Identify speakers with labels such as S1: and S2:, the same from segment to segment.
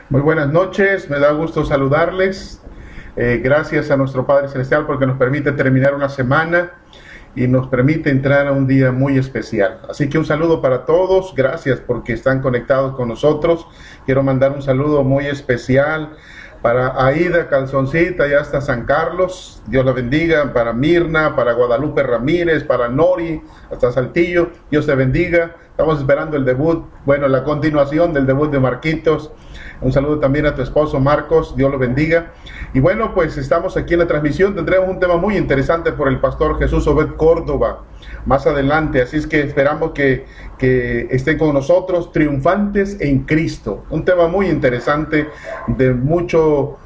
S1: Muy buenas noches, me da gusto saludarles. Gracias a nuestro Padre Celestial porque nos permite terminar una semana y nos permite entrar a un día muy especial. Así que un saludo para todos, gracias porque están conectados con nosotros. Quiero mandar un saludo muy especial para Aida Calzoncita, ya hasta San Carlos, Dios la bendiga, para Mirna, para Guadalupe Ramírez, para Nori, hasta Saltillo, Dios te bendiga. Estamos esperando el debut, bueno, la continuación del debut de Marquitos. Un saludo también a tu esposo Marcos, Dios lo bendiga. Y bueno, pues estamos aquí en la transmisión, tendremos un tema muy interesante por el pastor Jesús Obed Córdoba más adelante, así es que esperamos que estén con nosotros, triunfantes en Cristo. Un tema muy interesante, de mucho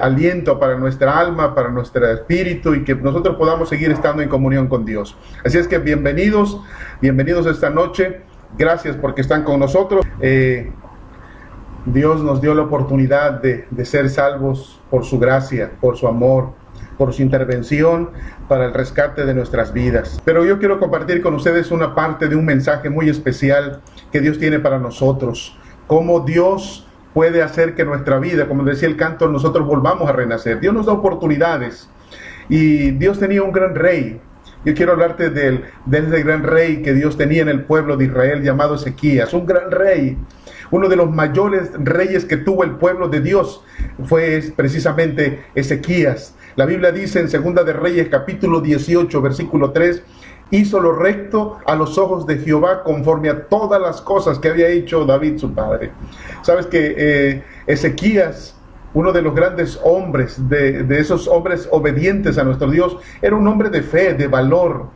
S1: aliento para nuestra alma, para nuestro espíritu, y que nosotros podamos seguir estando en comunión con Dios. Así es que bienvenidos esta noche, gracias porque están con nosotros. Dios nos dio la oportunidad de ser salvos por su gracia, por su amor, por su intervención para el rescate de nuestras vidas. Pero yo quiero compartir con ustedes una parte de un mensaje muy especial que Dios tiene para nosotros. Cómo Dios puede hacer que nuestra vida, como decía el canto, nosotros volvamos a renacer. Dios nos da oportunidades y Dios tenía un gran rey. Yo quiero hablarte de ese gran rey que Dios tenía en el pueblo de Israel llamado Ezequías, un gran rey. Uno de los mayores reyes que tuvo el pueblo de Dios fue precisamente Ezequías. La Biblia dice en Segunda de Reyes capítulo 18 versículo 3, hizo lo recto a los ojos de Jehová conforme a todas las cosas que había hecho David su padre. Sabes que Ezequías, uno de los grandes hombres, de esos hombres obedientes a nuestro Dios, era un hombre de fe, de valor.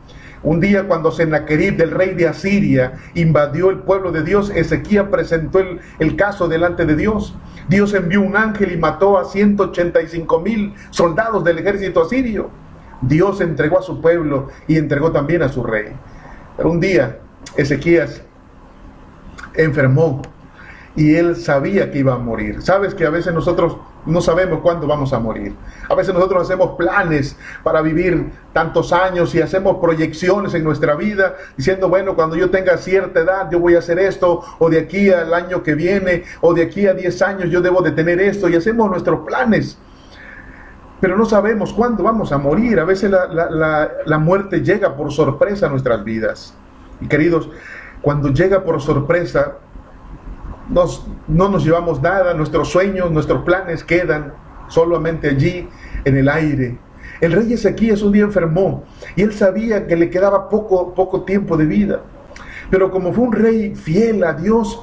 S1: Un día cuando Sennacherib, del rey de Asiria, invadió el pueblo de Dios, Ezequías presentó el caso delante de Dios. Dios envió un ángel y mató a 185,000 soldados del ejército asirio. Dios entregó a su pueblo y entregó también a su rey. Pero un día Ezequías enfermó y él sabía que iba a morir. Sabes que a veces nosotros no sabemos cuándo vamos a morir. A veces nosotros hacemos planes para vivir tantos años y hacemos proyecciones en nuestra vida diciendo, bueno, cuando yo tenga cierta edad yo voy a hacer esto, o de aquí al año que viene, o de aquí a 10 años yo debo de tener esto, y hacemos nuestros planes. Pero no sabemos cuándo vamos a morir. A veces la muerte llega por sorpresa a nuestras vidas. Y queridos, cuando llega por sorpresa, no nos llevamos nada, nuestros sueños, nuestros planes quedan solamente allí en el aire. El rey Ezequías un día enfermó y él sabía que le quedaba poco tiempo de vida. Pero como fue un rey fiel a Dios,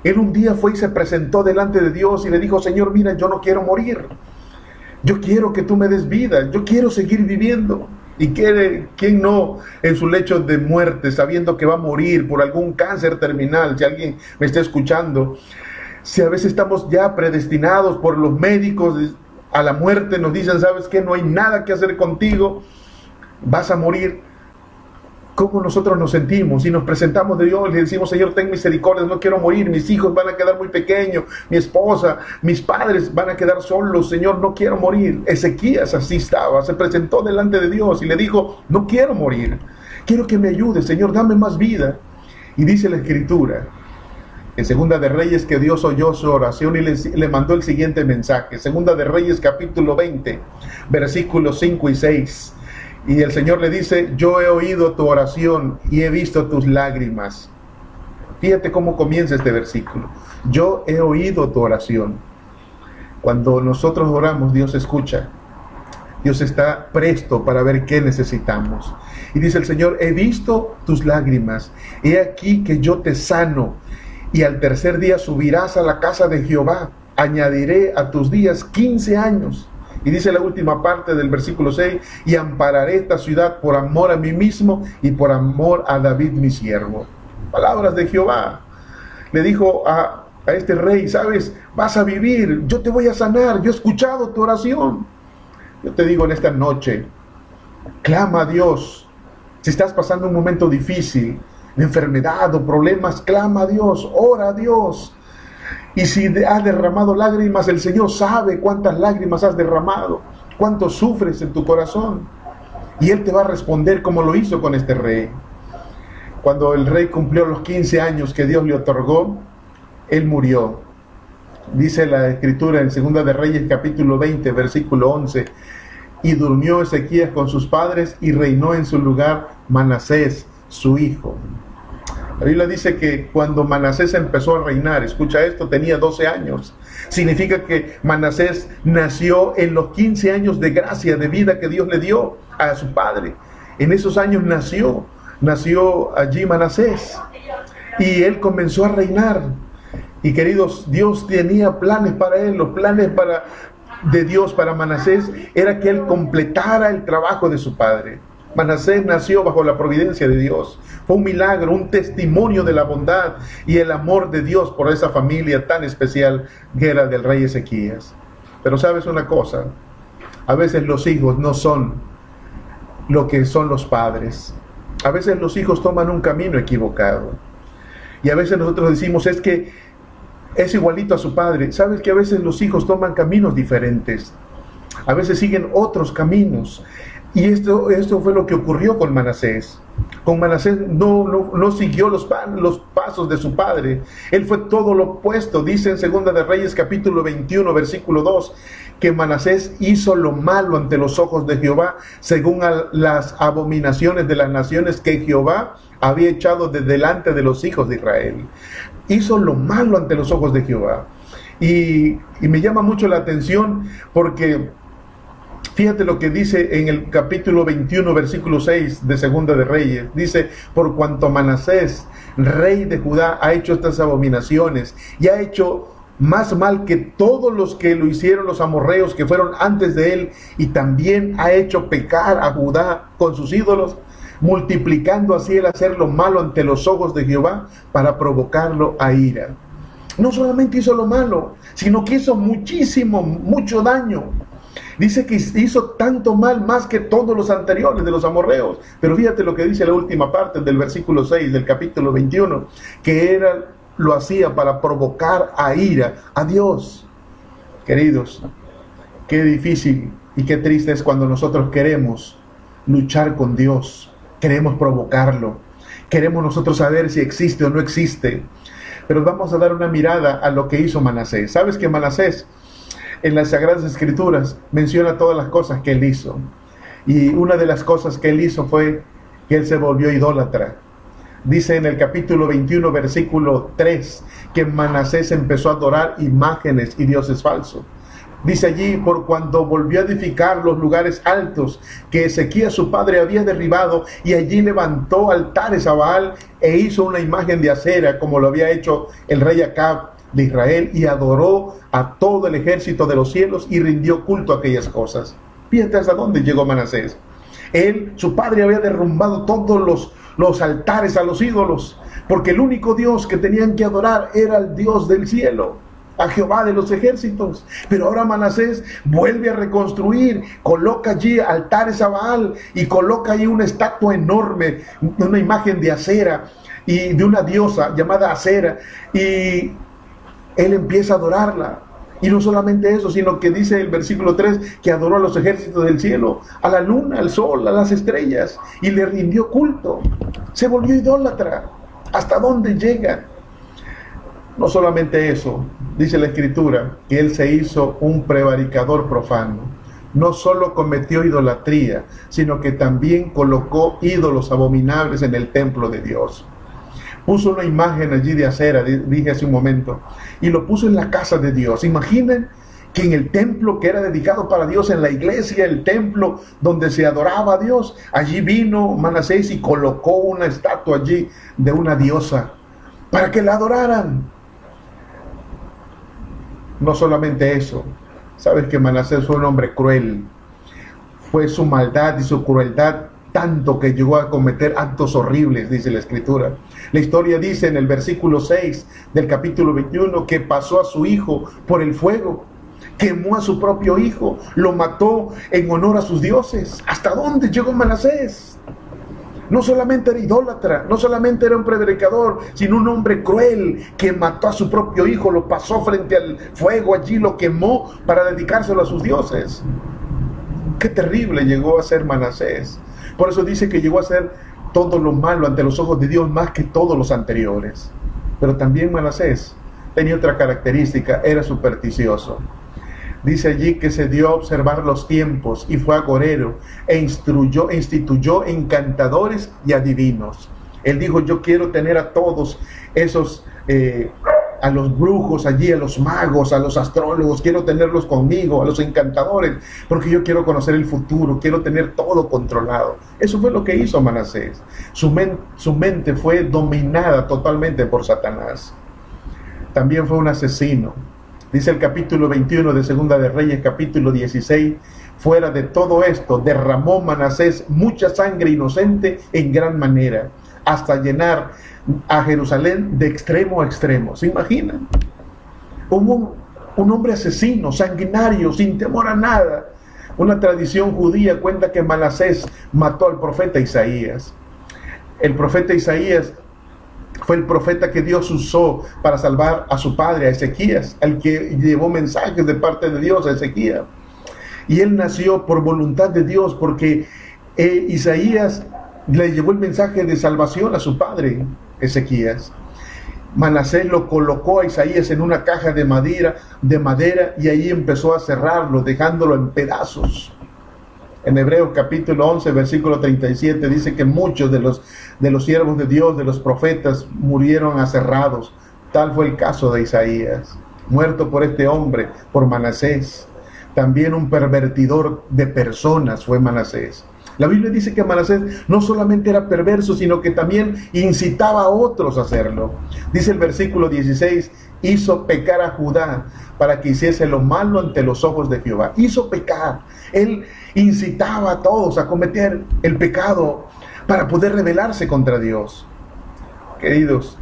S1: él un día fue y se presentó delante de Dios y le dijo, Señor, mira, yo no quiero morir. Yo quiero que tú me des vida, yo quiero seguir viviendo. ¿Y quién no en su lecho de muerte, sabiendo que va a morir por algún cáncer terminal? Si alguien me está escuchando, si a veces estamos ya predestinados por los médicos a la muerte, nos dicen, ¿sabes qué? No hay nada que hacer contigo, vas a morir. ¿Cómo nosotros nos sentimos? Si nos presentamos de Dios, le decimos, Señor, ten misericordia, no quiero morir, mis hijos van a quedar muy pequeños, mi esposa, mis padres van a quedar solos, Señor, no quiero morir. Ezequías así estaba, se presentó delante de Dios y le dijo, no quiero morir, quiero que me ayudes, Señor, dame más vida. Y dice la Escritura, en Segunda de Reyes, que Dios oyó su oración y le mandó el siguiente mensaje. Segunda de Reyes capítulo 20, versículos 5 y 6. Y el Señor le dice, yo he oído tu oración y he visto tus lágrimas. Fíjate cómo comienza este versículo. Yo he oído tu oración. Cuando nosotros oramos, Dios escucha. Dios está presto para ver qué necesitamos. Y dice el Señor, he visto tus lágrimas. He aquí que yo te sano. Y al tercer día subirás a la casa de Jehová. Añadiré a tus días 15 años. Y dice la última parte del versículo 6, y ampararé esta ciudad por amor a mí mismo y por amor a David mi siervo. Palabras de Jehová. Le dijo a este rey, sabes, vas a vivir, yo te voy a sanar, yo he escuchado tu oración. Yo te digo en esta noche, clama a Dios. Si estás pasando un momento difícil, de enfermedad o problemas, clama a Dios, ora a Dios. Y si has derramado lágrimas, el Señor sabe cuántas lágrimas has derramado, cuánto sufres en tu corazón. Y Él te va a responder como lo hizo con este rey. Cuando el rey cumplió los 15 años que Dios le otorgó, él murió. Dice la escritura en Segunda de Reyes capítulo 20 versículo 11: y durmió Ezequías con sus padres y reinó en su lugar Manasés, su hijo. La Biblia dice que cuando Manasés empezó a reinar, escucha esto, tenía 12 años. Significa que Manasés nació en los 15 años de gracia, de vida que Dios le dio a su padre. En esos años nació allí Manasés. Y él comenzó a reinar. Y queridos, Dios tenía planes para él. Los planes de Dios para Manasés era que él completara el trabajo de su padre. Manasés nació bajo la providencia de Dios. Fue un milagro, un testimonio de la bondad y el amor de Dios por esa familia tan especial que era del rey Ezequías. Pero sabes una cosa, a veces los hijos no son lo que son los padres. A veces los hijos toman un camino equivocado. Y a veces nosotros decimos, es que es igualito a su padre. Sabes que a veces los hijos toman caminos diferentes. A veces siguen otros caminos. Y esto fue lo que ocurrió con Manasés. Con Manasés no siguió los pasos de su padre. Él fue todo lo opuesto. Dice en Segunda de Reyes capítulo 21 versículo 2 que Manasés hizo lo malo ante los ojos de Jehová, según las abominaciones de las naciones que Jehová había echado de delante de los hijos de Israel. Hizo lo malo ante los ojos de Jehová. Y me llama mucho la atención porque fíjate lo que dice en el capítulo 21, versículo 6 de Segunda de Reyes. Dice, por cuanto Manasés, rey de Judá, ha hecho estas abominaciones y ha hecho más mal que todos los que lo hicieron los amorreos que fueron antes de él, y también ha hecho pecar a Judá con sus ídolos, multiplicando así el hacer lo malo ante los ojos de Jehová para provocarlo a ira. No solamente hizo lo malo, sino que hizo mucho daño. Dice que hizo tanto mal más que todos los anteriores de los amorreos. Pero fíjate lo que dice la última parte del versículo 6 del capítulo 21, que lo hacía para provocar a ira a Dios. Queridos, qué difícil y qué triste es cuando nosotros queremos luchar con Dios, queremos provocarlo, queremos nosotros saber si existe o no existe. Pero vamos a dar una mirada a lo que hizo Manasés. ¿Sabes que Manasés en las Sagradas Escrituras menciona todas las cosas que él hizo? Y una de las cosas que él hizo fue que él se volvió idólatra. Dice en el capítulo 21, versículo 3, que Manasés empezó a adorar imágenes y dioses falsos. Dice allí, por cuanto volvió a edificar los lugares altos que Ezequías su padre había derribado, y allí levantó altares a Baal e hizo una imagen de acera, como lo había hecho el rey Acab de Israel, y adoró a todo el ejército de los cielos y rindió culto a aquellas cosas. Fíjate hasta dónde llegó Manasés. Su padre había derrumbado todos los altares a los ídolos, porque el único Dios que tenían que adorar era el Dios del cielo, a Jehová de los ejércitos. Pero ahora Manasés vuelve a reconstruir, coloca allí altares a Baal y coloca allí una estatua enorme, una imagen de acera y de una diosa llamada Acera, y él empieza a adorarla. Y no solamente eso, sino que dice el versículo 3 que adoró a los ejércitos del cielo, a la luna, al sol, a las estrellas, y le rindió culto. Se volvió idólatra. ¿Hasta dónde llega? No solamente eso, dice la Escritura, que él se hizo un prevaricador profano. No solo cometió idolatría, sino que también colocó ídolos abominables en el templo de Dios. Puso una imagen allí de acera, dije hace un momento, y lo puso en la casa de Dios. Imaginen que en el templo que era dedicado para Dios, en la iglesia, el templo donde se adoraba a Dios, allí vino Manasés y colocó una estatua allí de una diosa para que la adoraran. No solamente eso, sabes que Manasés fue un hombre cruel. Fue su maldad y su crueldad tanto que llegó a cometer actos horribles, dice la Escritura. La historia dice en el versículo 6 del capítulo 21 que pasó a su hijo por el fuego, quemó a su propio hijo, lo mató en honor a sus dioses. ¿Hasta dónde llegó Manasés? No solamente era idólatra, no solamente era un predicador, sino un hombre cruel que mató a su propio hijo, lo pasó frente al fuego allí, lo quemó para dedicárselo a sus dioses. Qué terrible llegó a ser Manasés. Por eso dice que llegó a ser todo lo malo ante los ojos de Dios más que todos los anteriores. Pero también Manasés tenía otra característica, era supersticioso. Dice allí que se dio a observar los tiempos y fue agorero e instituyó encantadores y adivinos. Él dijo, yo quiero tener a todos esos, a los brujos allí, a los magos, a los astrólogos, quiero tenerlos conmigo, a los encantadores, porque yo quiero conocer el futuro, quiero tener todo controlado. Eso fue lo que hizo Manasés. Su mente fue dominada totalmente por Satanás. También fue un asesino. Dice el capítulo 21 de Segunda de Reyes, capítulo 16, fuera de todo esto, derramó Manasés mucha sangre inocente en gran manera, hasta llenar a Jerusalén de extremo a extremo. ¿Se imaginan? Hubo un hombre asesino, sanguinario, sin temor a nada. Una tradición judía cuenta que Manasés mató al profeta Isaías. El profeta Isaías fue el profeta que Dios usó para salvar a su padre, a Ezequías, al que llevó mensajes de parte de Dios a Ezequías. Y él nació por voluntad de Dios, porque Isaías le llevó el mensaje de salvación a su padre, Ezequías. Manasés lo colocó a Isaías en una caja de madera y ahí empezó a cerrarlo, dejándolo en pedazos. En Hebreos capítulo 11, versículo 37, dice que muchos de los siervos de Dios, de los profetas, murieron aserrados. Tal fue el caso de Isaías, muerto por este hombre, por Manasés. También un pervertidor de personas fue Manasés. La Biblia dice que Manasés no solamente era perverso, sino que también incitaba a otros a hacerlo. Dice el versículo 16, hizo pecar a Judá para que hiciese lo malo ante los ojos de Jehová. Hizo pecar. Él incitaba a todos a cometer el pecado para poder rebelarse contra Dios. Queridos,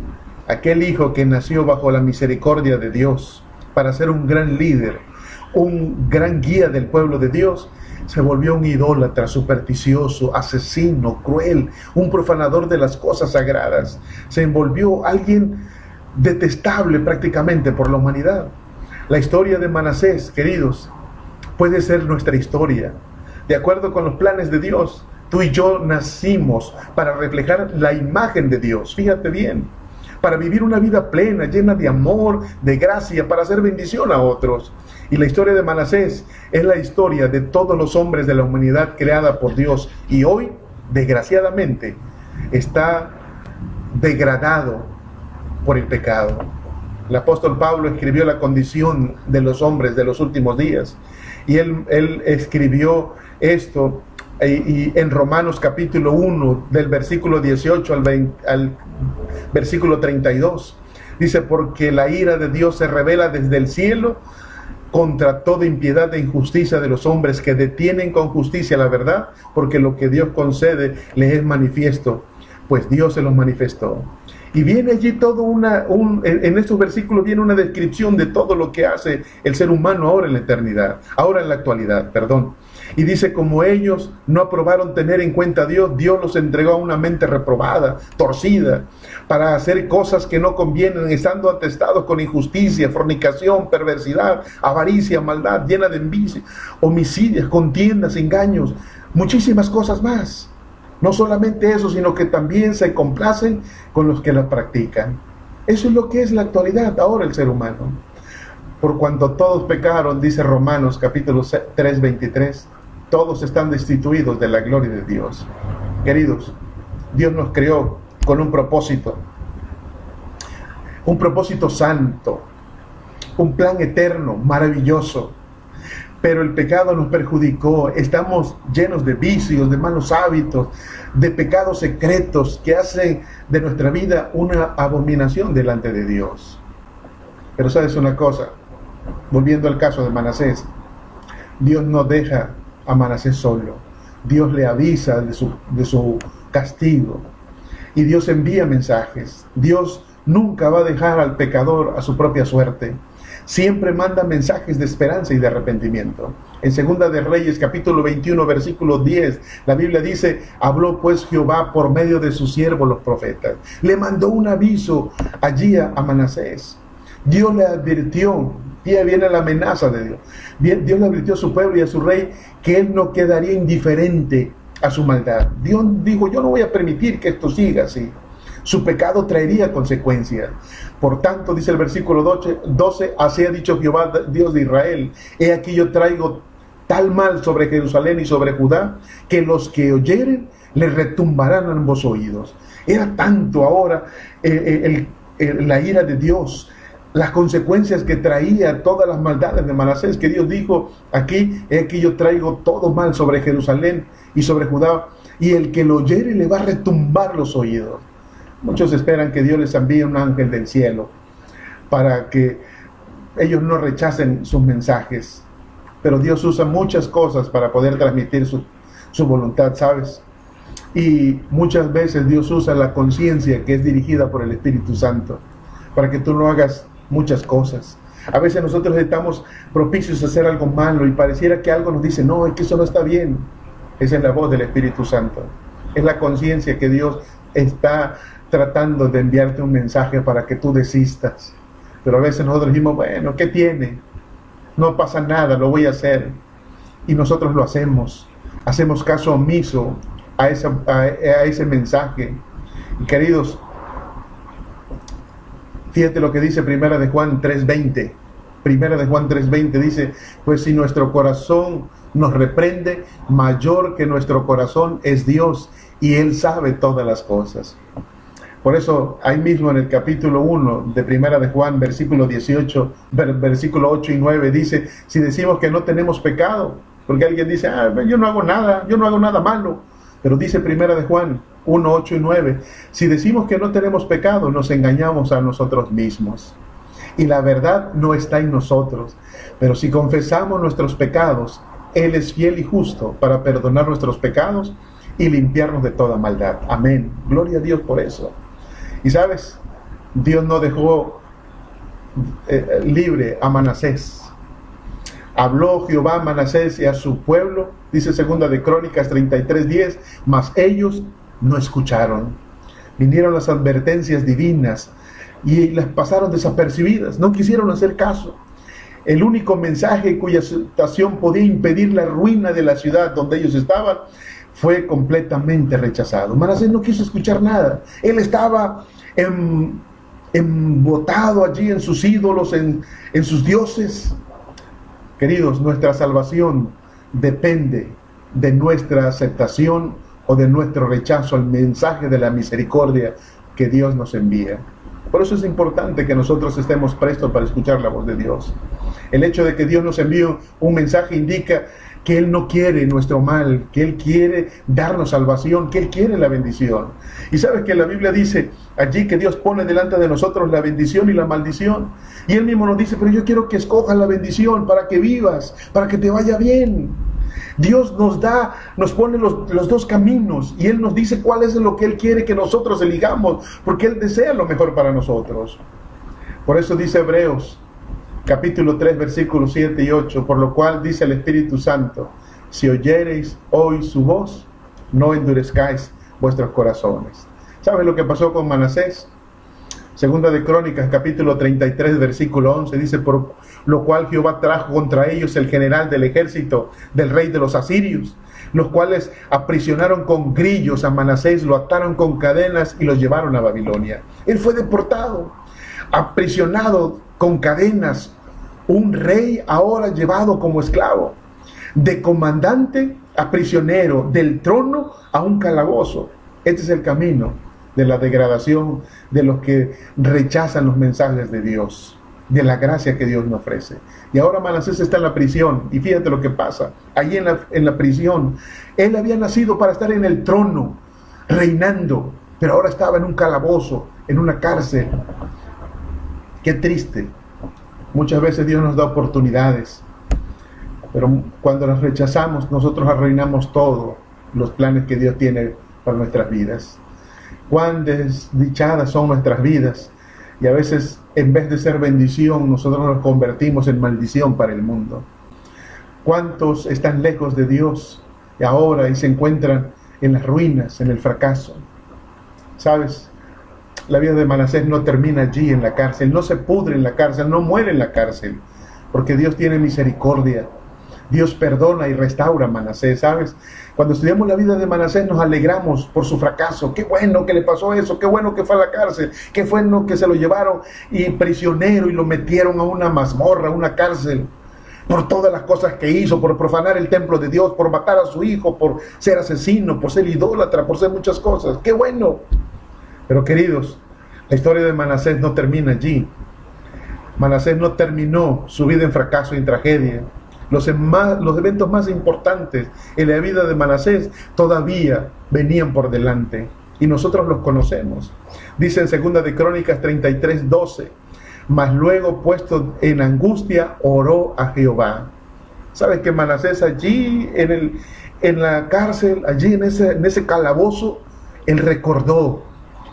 S1: aquel hijo que nació bajo la misericordia de Dios para ser un gran líder, un gran guía del pueblo de Dios, se volvió un idólatra, supersticioso, asesino, cruel, un profanador de las cosas sagradas. Se envolvió alguien detestable prácticamente por la humanidad. La historia de Manasés, queridos, puede ser nuestra historia. De acuerdo con los planes de Dios, tú y yo nacimos para reflejar la imagen de Dios. Fíjate bien, para vivir una vida plena, llena de amor, de gracia, para hacer bendición a otros. Y la historia de Manasés es la historia de todos los hombres de la humanidad creada por Dios. Y hoy, desgraciadamente, está degradado por el pecado. El apóstol Pablo escribió la condición de los hombres de los últimos días. Y él escribió esto y en Romanos capítulo 1, del versículo 18 al versículo 32. Dice, porque la ira de Dios se revela desde el cielo contra toda impiedad e injusticia de los hombres que detienen con justicia la verdad, porque lo que Dios concede les es manifiesto, pues Dios se los manifestó. Y viene allí todo en estos versículos viene una descripción de todo lo que hace el ser humano ahora en la eternidad, ahora en la actualidad, perdón. Y dice, como ellos no aprobaron tener en cuenta a Dios, Dios los entregó a una mente reprobada, torcida, para hacer cosas que no convienen, estando atestados con injusticia, fornicación, perversidad, avaricia, maldad, llena de envidia, homicidios, contiendas, engaños, muchísimas cosas más. No solamente eso, sino que también se complacen con los que la practican. Eso es lo que es la actualidad ahora el ser humano. Por cuanto todos pecaron, dice Romanos capítulo 3, 23, todos están destituidos de la gloria de Dios. Queridos, Dios nos creó con un propósito santo, un plan eterno, maravilloso. Pero el pecado nos perjudicó, estamos llenos de vicios, de malos hábitos, de pecados secretos que hacen de nuestra vida una abominación delante de Dios. Pero sabes una cosa, volviendo al caso de Manasés, Dios no deja a Manasés solo, Dios le avisa de su castigo y Dios envía mensajes. Dios nunca va a dejar al pecador a su propia suerte. Siempre manda mensajes de esperanza y de arrepentimiento. En Segunda de Reyes, capítulo 21, versículo 10, la Biblia dice, habló pues Jehová por medio de sus siervos los profetas. Le mandó un aviso allí a Manasés. Dios le advirtió, y ahí viene la amenaza de Dios. Dios le advirtió a su pueblo y a su rey que él no quedaría indiferente a su maldad. Dios dijo, yo no voy a permitir que esto siga así. Su pecado traería consecuencias. Por tanto, dice el versículo 12, así ha dicho Jehová, Dios de Israel, he aquí yo traigo tal mal sobre Jerusalén y sobre Judá, que los que oyeren le retumbarán en ambos oídos. Era tanto ahora la ira de Dios, las consecuencias que traía todas las maldades de Manasés, que Dios dijo, aquí yo traigo todo mal sobre Jerusalén y sobre Judá, y el que lo oyere le va a retumbar los oídos. Muchos esperan que Dios les envíe un ángel del cielo para que ellos no rechacen sus mensajes, pero Dios usa muchas cosas para poder transmitir su voluntad, ¿sabes? Y muchas veces Dios usa la conciencia que es dirigida por el Espíritu Santo para que tú no hagas muchas cosas. A veces nosotros estamos propicios a hacer algo malo y pareciera que algo nos dice, no, es que eso no está bien. Esa es la voz del Espíritu Santo. Es la conciencia que Dios está tratando de enviarte un mensaje para que tú desistas. Pero a veces nosotros decimos, bueno, ¿qué tiene? No pasa nada, lo voy a hacer. Y nosotros lo hacemos. Hacemos caso omiso a ese mensaje. Y queridos, fíjate lo que dice Primera de Juan 3:20. Primera de Juan 3:20 dice, pues si nuestro corazón nos reprende, mayor que nuestro corazón es Dios, y Él sabe todas las cosas. Por eso, ahí mismo en el capítulo 1 de Primera de Juan, versículo 18, versículo 8 y 9, dice, si decimos que no tenemos pecado, porque alguien dice, yo no hago nada malo, pero dice Primera de Juan 1, 8 y 9, si decimos que no tenemos pecado, nos engañamos a nosotros mismos, y la verdad no está en nosotros, pero si confesamos nuestros pecados, Él es fiel y justo para perdonar nuestros pecados y limpiarnos de toda maldad. Amén. Gloria a Dios por eso. Y sabes, Dios no dejó libre a Manasés. Habló Jehová a Manasés y a su pueblo, dice segunda de Crónicas 33:10, mas ellos no escucharon. Vinieron las advertencias divinas y las pasaron desapercibidas, no quisieron hacer caso. El único mensaje cuya situación podía impedir la ruina de la ciudad donde ellos estaban fue completamente rechazado. Manasés no quiso escuchar nada. Él estaba embotado allí en sus ídolos, en sus dioses. Queridos, nuestra salvación depende de nuestra aceptación o de nuestro rechazo al mensaje de la misericordia que Dios nos envía. Por eso es importante que nosotros estemos prestos para escuchar la voz de Dios. El hecho de que Dios nos envíe un mensaje indica que Él no quiere nuestro mal, que Él quiere darnos salvación, que Él quiere la bendición. Y sabes que la Biblia dice allí que Dios pone delante de nosotros la bendición y la maldición. Y Él mismo nos dice, pero yo quiero que escojas la bendición para que vivas, para que te vaya bien. Dios nos pone los dos caminos y Él nos dice cuál es lo que Él quiere que nosotros elijamos, porque Él desea lo mejor para nosotros. Por eso dice Hebreos capítulo 3, versículos 7 y 8, por lo cual dice el Espíritu Santo, si oyereis hoy su voz, no endurezcáis vuestros corazones. ¿Sabes lo que pasó con Manasés? Segunda de Crónicas, capítulo 33, versículo 11, dice, por lo cual Jehová trajo contra ellos el general del ejército del rey de los asirios, los cuales aprisionaron con grillos a Manasés, lo ataron con cadenas y lo llevaron a Babilonia. Él fue deportado, aprisionado con cadenas, un rey ahora llevado como esclavo, de comandante a prisionero, del trono a un calabozo. Este es el camino de la degradación de los que rechazan los mensajes de Dios, de la gracia que Dios nos ofrece. Y ahora Manasés está en la prisión, y fíjate lo que pasa, allí en la prisión, él había nacido para estar en el trono, reinando, pero ahora estaba en un calabozo, en una cárcel. Qué triste. Muchas veces Dios nos da oportunidades, pero cuando las rechazamos, nosotros arruinamos todos los planes que Dios tiene para nuestras vidas. Cuán desdichadas son nuestras vidas, y a veces en vez de ser bendición, nosotros nos convertimos en maldición para el mundo. ¿Cuántos están lejos de Dios y ahora se encuentran en las ruinas, en el fracaso? ¿Sabes? La vida de Manasés no termina allí en la cárcel, no se pudre en la cárcel, no muere en la cárcel, porque Dios tiene misericordia. Dios perdona y restaura a Manasés, ¿sabes? Cuando estudiamos la vida de Manasés nos alegramos por su fracaso. Qué bueno que le pasó eso, qué bueno que fue a la cárcel, qué bueno que se lo llevaron y prisionero y lo metieron a una mazmorra, a una cárcel, por todas las cosas que hizo, por profanar el templo de Dios, por matar a su hijo, por ser asesino, por ser idólatra, por ser muchas cosas. ¡Qué bueno! Pero queridos, la historia de Manasés no termina allí. Manasés no terminó su vida en fracaso y en tragedia. Los eventos más importantes en la vida de Manasés todavía venían por delante y nosotros los conocemos. Dice en 2 de Crónicas 33:12, mas luego puesto en angustia oró a Jehová. ¿Sabes que Manasés allí en la cárcel, allí en ese calabozo, él recordó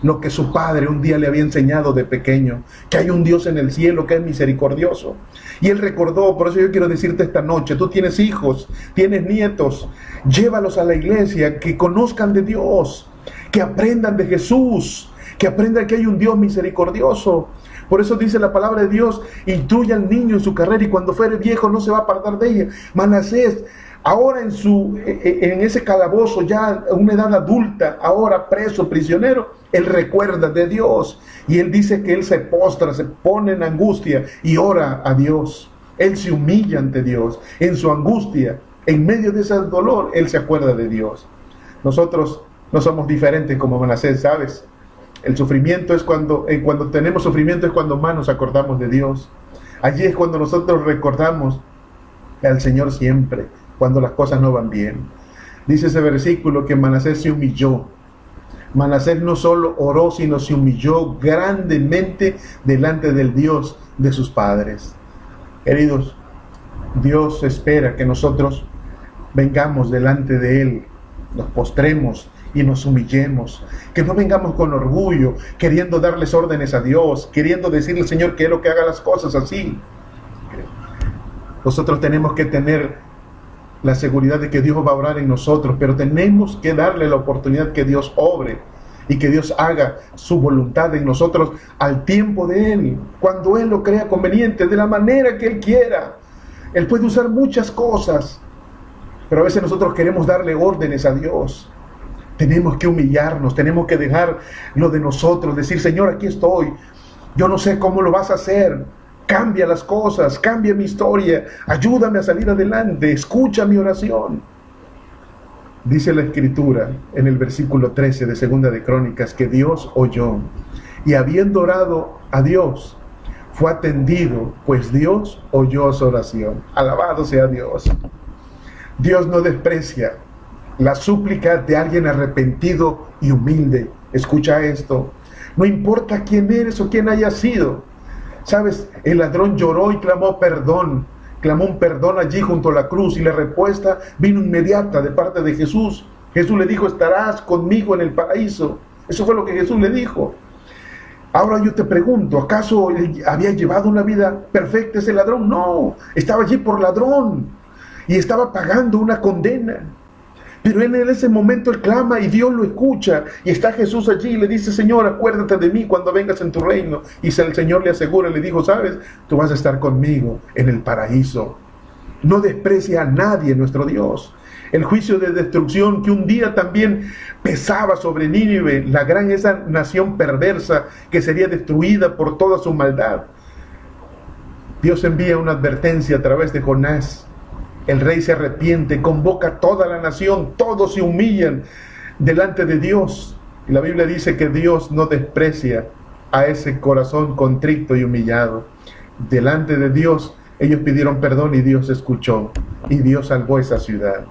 S1: lo que su padre un día le había enseñado de pequeño, que hay un Dios en el cielo que es misericordioso? Y él recordó. Por eso yo quiero decirte esta noche, tú tienes hijos, tienes nietos, llévalos a la iglesia, que conozcan de Dios, que aprendan de Jesús, que aprendan que hay un Dios misericordioso. Por eso dice la palabra de Dios, instruye al niño en su carrera y cuando fuere viejo no se va a apartar de ella. Manasés, ahora en ese calabozo, ya a una edad adulta, ahora preso, prisionero, él recuerda de Dios. Y él dice que él se postra, se pone en angustia y ora a Dios. Él se humilla ante Dios. En su angustia, en medio de ese dolor, él se acuerda de Dios. Nosotros no somos diferentes como Manasés, ¿sabes? El sufrimiento es cuando tenemos sufrimiento, es cuando más nos acordamos de Dios. Allí es cuando nosotros recordamos al Señor siempre, cuando las cosas no van bien. Dice ese versículo que Manasés se humilló. Manasés no solo oró, sino se humilló grandemente delante del Dios de sus padres. Queridos, Dios espera que nosotros vengamos delante de Él, nos postremos y nos humillemos, que no vengamos con orgullo, queriendo darles órdenes a Dios, queriendo decirle al Señor que Él lo que haga las cosas así. Nosotros tenemos que tener la seguridad de que Dios va a obrar en nosotros, pero tenemos que darle la oportunidad que Dios obre y que Dios haga su voluntad en nosotros al tiempo de Él, cuando Él lo crea conveniente, de la manera que Él quiera. Él puede usar muchas cosas, pero a veces nosotros queremos darle órdenes a Dios. Tenemos que humillarnos, tenemos que dejar lo de nosotros, decir, Señor, aquí estoy, yo no sé cómo lo vas a hacer, cambia las cosas, cambia mi historia, ayúdame a salir adelante, escucha mi oración. Dice la Escritura en el versículo 13 de 2 de Crónicas que Dios oyó y habiendo orado a Dios, fue atendido, pues Dios oyó su oración. Alabado sea Dios. Dios no desprecia la súplica de alguien arrepentido y humilde. Escucha esto. No importa quién eres o quién hayas sido. ¿Sabes? El ladrón lloró y clamó perdón. Clamó un perdón allí junto a la cruz y la respuesta vino inmediata de parte de Jesús. Jesús le dijo, estarás conmigo en el paraíso. Eso fue lo que Jesús le dijo. Ahora yo te pregunto, ¿acaso él había llevado una vida perfecta ese ladrón? No, estaba allí por ladrón y estaba pagando una condena. Pero en ese momento él clama y Dios lo escucha. Y está Jesús allí y le dice, Señor, acuérdate de mí cuando vengas en tu reino. Y el Señor le asegura, le dijo, ¿sabes? Tú vas a estar conmigo en el paraíso. No desprecia a nadie nuestro Dios. El juicio de destrucción que un día también pesaba sobre Nínive, esa nación perversa que sería destruida por toda su maldad. Dios envía una advertencia a través de Jonás. El rey se arrepiente, convoca a toda la nación, todos se humillan delante de Dios. Y la Biblia dice que Dios no desprecia a ese corazón contrito y humillado. Delante de Dios, ellos pidieron perdón y Dios escuchó. Y Dios salvó esa ciudad.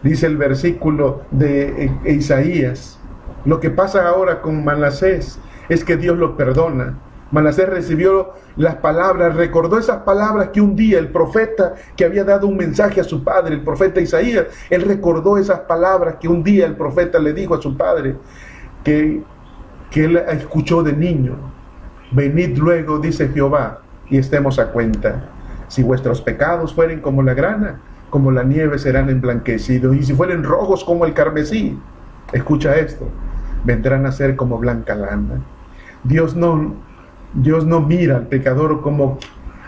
S1: Dice el versículo de Isaías, lo que pasa ahora con Manasés es que Dios lo perdona. Manasés recibió las palabras, recordó esas palabras que un día el profeta que había dado un mensaje a su padre, el profeta Isaías, él recordó esas palabras que un día el profeta le dijo a su padre, que él escuchó de niño. Venid luego, dice Jehová, y estemos a cuenta. Si vuestros pecados fueren como la grana, como la nieve serán emblanquecidos, y si fueren rojos como el carmesí, escucha esto, vendrán a ser como blanca lana. Dios no mira al pecador como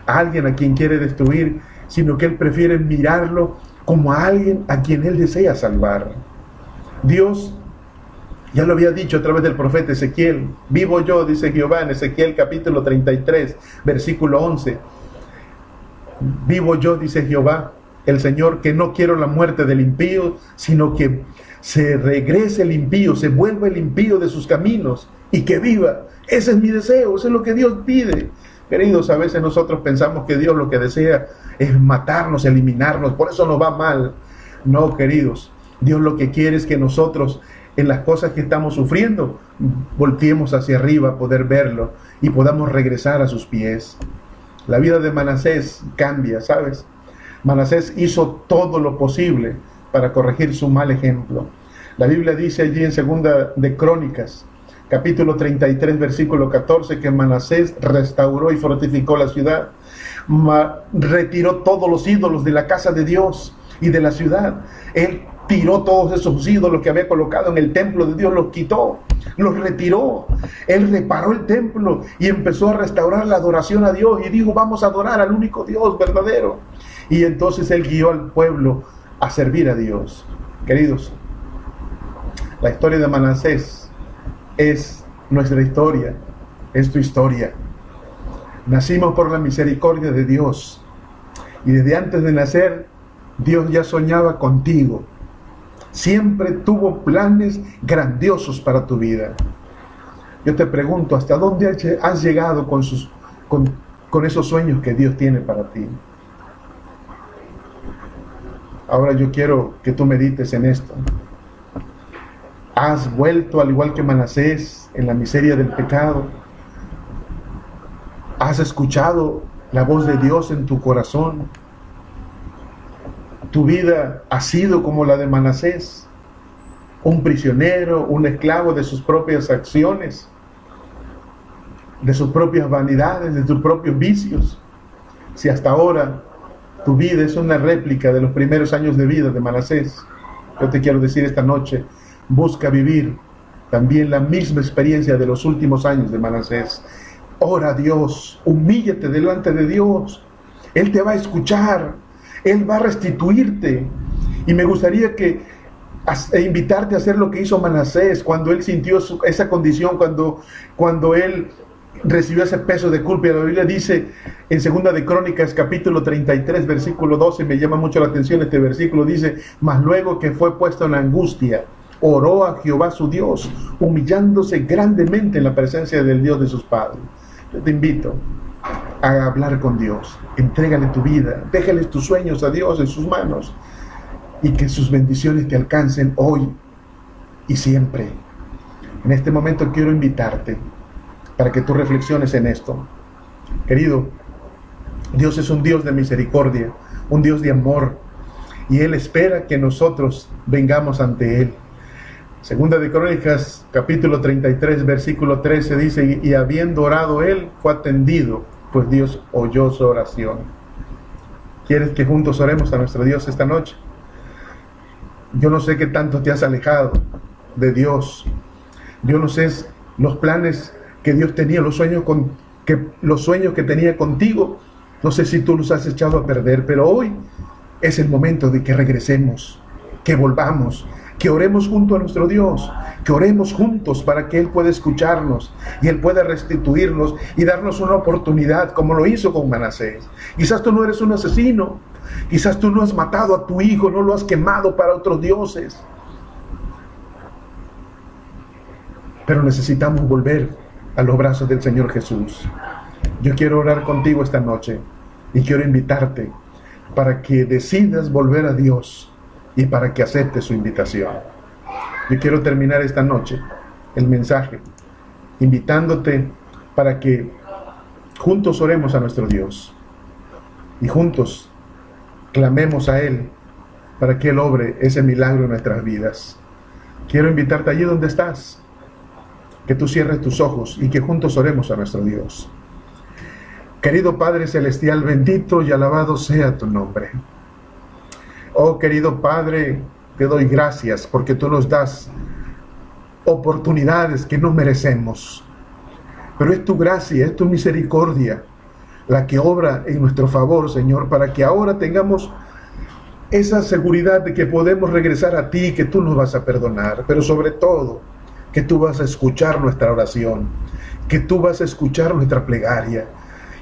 S1: a alguien a quien quiere destruir, sino que Él prefiere mirarlo como a alguien a quien Él desea salvar. Dios ya lo había dicho a través del profeta Ezequiel. Vivo yo, dice Jehová en Ezequiel capítulo 33, versículo 11. Vivo yo, dice Jehová, el Señor, que no quiero la muerte del impío, sino que se regrese el impío, se vuelva el impío de sus caminos y que viva. Ese es mi deseo, eso es lo que Dios pide. Queridos, a veces nosotros pensamos que Dios lo que desea es matarnos, eliminarnos, por eso nos va mal. No, queridos, Dios lo que quiere es que nosotros, en las cosas que estamos sufriendo, volteemos hacia arriba, poder verlo y podamos regresar a sus pies. La vida de Manasés cambia, ¿sabes? Manasés hizo todo lo posible para corregir su mal ejemplo. La Biblia dice allí en Segunda de Crónicas, capítulo 33, versículo 14, que Manasés restauró y fortificó la ciudad, retiró todos los ídolos de la casa de Dios y de la ciudad. Él tiró todos esos ídolos que había colocado en el templo de Dios, los quitó, los retiró. Él reparó el templo y empezó a restaurar la adoración a Dios y dijo, vamos a adorar al único Dios verdadero. Y entonces Él guió al pueblo a servir a Dios. Queridos, la historia de Manasés es nuestra historia, es tu historia. Nacimos por la misericordia de Dios y desde antes de nacer Dios ya soñaba contigo. Siempre tuvo planes grandiosos para tu vida. Yo te pregunto, ¿hasta dónde has llegado con esos sueños que Dios tiene para ti? Ahora yo quiero que tú medites en esto. ¿Has vuelto al igual que Manasés en la miseria del pecado? ¿Has escuchado la voz de Dios en tu corazón? ¿Tu vida ha sido como la de Manasés? Un prisionero, un esclavo de sus propias acciones, de sus propias vanidades, de sus propios vicios. Si hasta ahora tu vida es una réplica de los primeros años de vida de Manasés, yo te quiero decir esta noche, busca vivir también la misma experiencia de los últimos años de Manasés. Ora a Dios, humíllate delante de Dios. Él te va a escuchar, Él va a restituirte. Y me gustaría invitarte a hacer lo que hizo Manasés cuando él sintió esa condición, cuando él recibió ese peso de culpa. Y la Biblia dice en Segunda de Crónicas capítulo 33 versículo 12, me llama mucho la atención este versículo, dice, mas luego que fue puesto en angustia, oró a Jehová su Dios, humillándose grandemente en la presencia del Dios de sus padres. Yo te invito a hablar con Dios, entrégale tu vida, déjales tus sueños a Dios en sus manos y que sus bendiciones te alcancen hoy y siempre. En este momento quiero invitarte para que tú reflexiones en esto. Querido, Dios es un Dios de misericordia, un Dios de amor, y Él espera que nosotros vengamos ante Él. Segunda de Crónicas, capítulo 33, versículo 13, dice, y habiendo orado Él, fue atendido, pues Dios oyó su oración. ¿Quieres que juntos oremos a nuestro Dios esta noche? Yo no sé qué tanto te has alejado de Dios. Yo no sé los planes que Dios tenía, los sueños que tenía contigo. No sé si tú los has echado a perder, pero hoy es el momento de que regresemos, que volvamos, que oremos junto a nuestro Dios, que oremos juntos para que Él pueda escucharnos y Él pueda restituirnos y darnos una oportunidad como lo hizo con Manasés. Quizás tú no eres un asesino, quizás tú no has matado a tu hijo, no lo has quemado para otros dioses, pero necesitamos volver a los brazos del Señor Jesús. Yo quiero orar contigo esta noche y quiero invitarte para que decidas volver a Dios y para que aceptes su invitación. Yo quiero terminar esta noche el mensaje invitándote para que juntos oremos a nuestro Dios y juntos clamemos a Él para que Él obre ese milagro en nuestras vidas. Quiero invitarte allí donde estás, que tú cierres tus ojos y que juntos oremos a nuestro Dios. Querido Padre Celestial, bendito y alabado sea tu nombre. Oh querido Padre, te doy gracias porque tú nos das oportunidades que no merecemos. Pero es tu gracia, es tu misericordia la que obra en nuestro favor, Señor, para que ahora tengamos esa seguridad de que podemos regresar a ti, que tú nos vas a perdonar, pero sobre todo, que tú vas a escuchar nuestra oración, que tú vas a escuchar nuestra plegaria.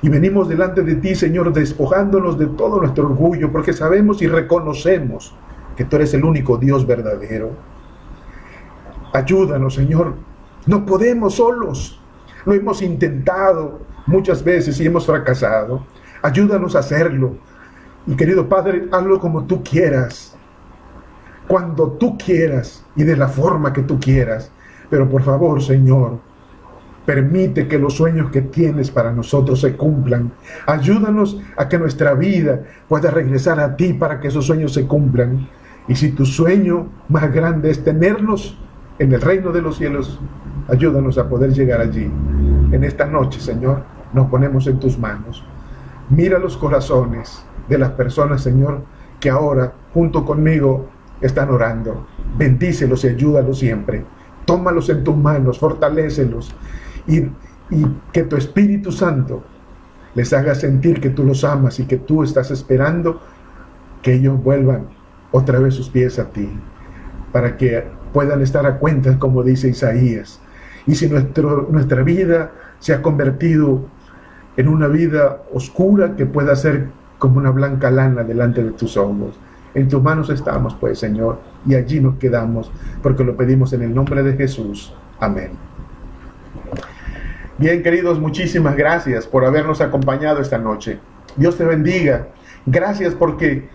S1: Y venimos delante de ti, Señor, despojándonos de todo nuestro orgullo, porque sabemos y reconocemos que tú eres el único Dios verdadero. Ayúdanos, Señor. No podemos solos. Lo hemos intentado muchas veces y hemos fracasado. Ayúdanos a hacerlo. Y querido Padre, hazlo como tú quieras, cuando tú quieras y de la forma que tú quieras. Pero por favor, Señor, permite que los sueños que tienes para nosotros se cumplan. Ayúdanos a que nuestra vida pueda regresar a ti para que esos sueños se cumplan. Y si tu sueño más grande es tenernos en el reino de los cielos, ayúdanos a poder llegar allí. En esta noche, Señor, nos ponemos en tus manos. Mira los corazones de las personas, Señor, que ahora, junto conmigo, están orando. Bendícelos y ayúdalos siempre. Tómalos en tus manos, fortalécelos. Y que tu Espíritu Santo les haga sentir que tú los amas y que tú estás esperando que ellos vuelvan otra vez sus pies a ti, para que puedan estar a cuenta, como dice Isaías. Y si nuestra vida se ha convertido en una vida oscura, que pueda ser como una blanca lana delante de tus ojos. En tus manos estamos, pues, Señor, y allí nos quedamos, porque lo pedimos en el nombre de Jesús. Amén. Bien, queridos, muchísimas gracias por habernos acompañado esta noche. Dios te bendiga. Gracias porque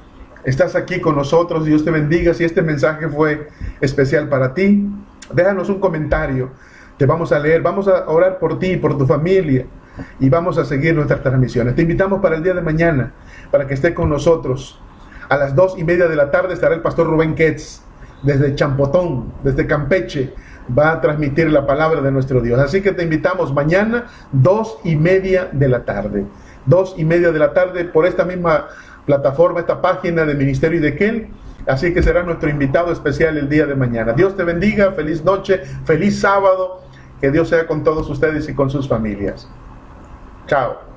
S1: estás aquí con nosotros. Dios te bendiga. Si este mensaje fue especial para ti, déjanos un comentario. Te vamos a leer. Vamos a orar por ti y por tu familia. Y vamos a seguir nuestras transmisiones. Te invitamos para el día de mañana, para que esté con nosotros. A las 2:30 de la tarde estará el pastor Rubén Ketz, desde Champotón, desde Campeche. Va a transmitir la palabra de nuestro Dios. Así que te invitamos mañana, 2:30 de la tarde. 2:30 de la tarde por esta misma plataforma, esta página de Ministerio Idequel. Así que será nuestro invitado especial el día de mañana. Dios te bendiga, feliz noche, feliz sábado. Que Dios sea con todos ustedes y con sus familias. Chao.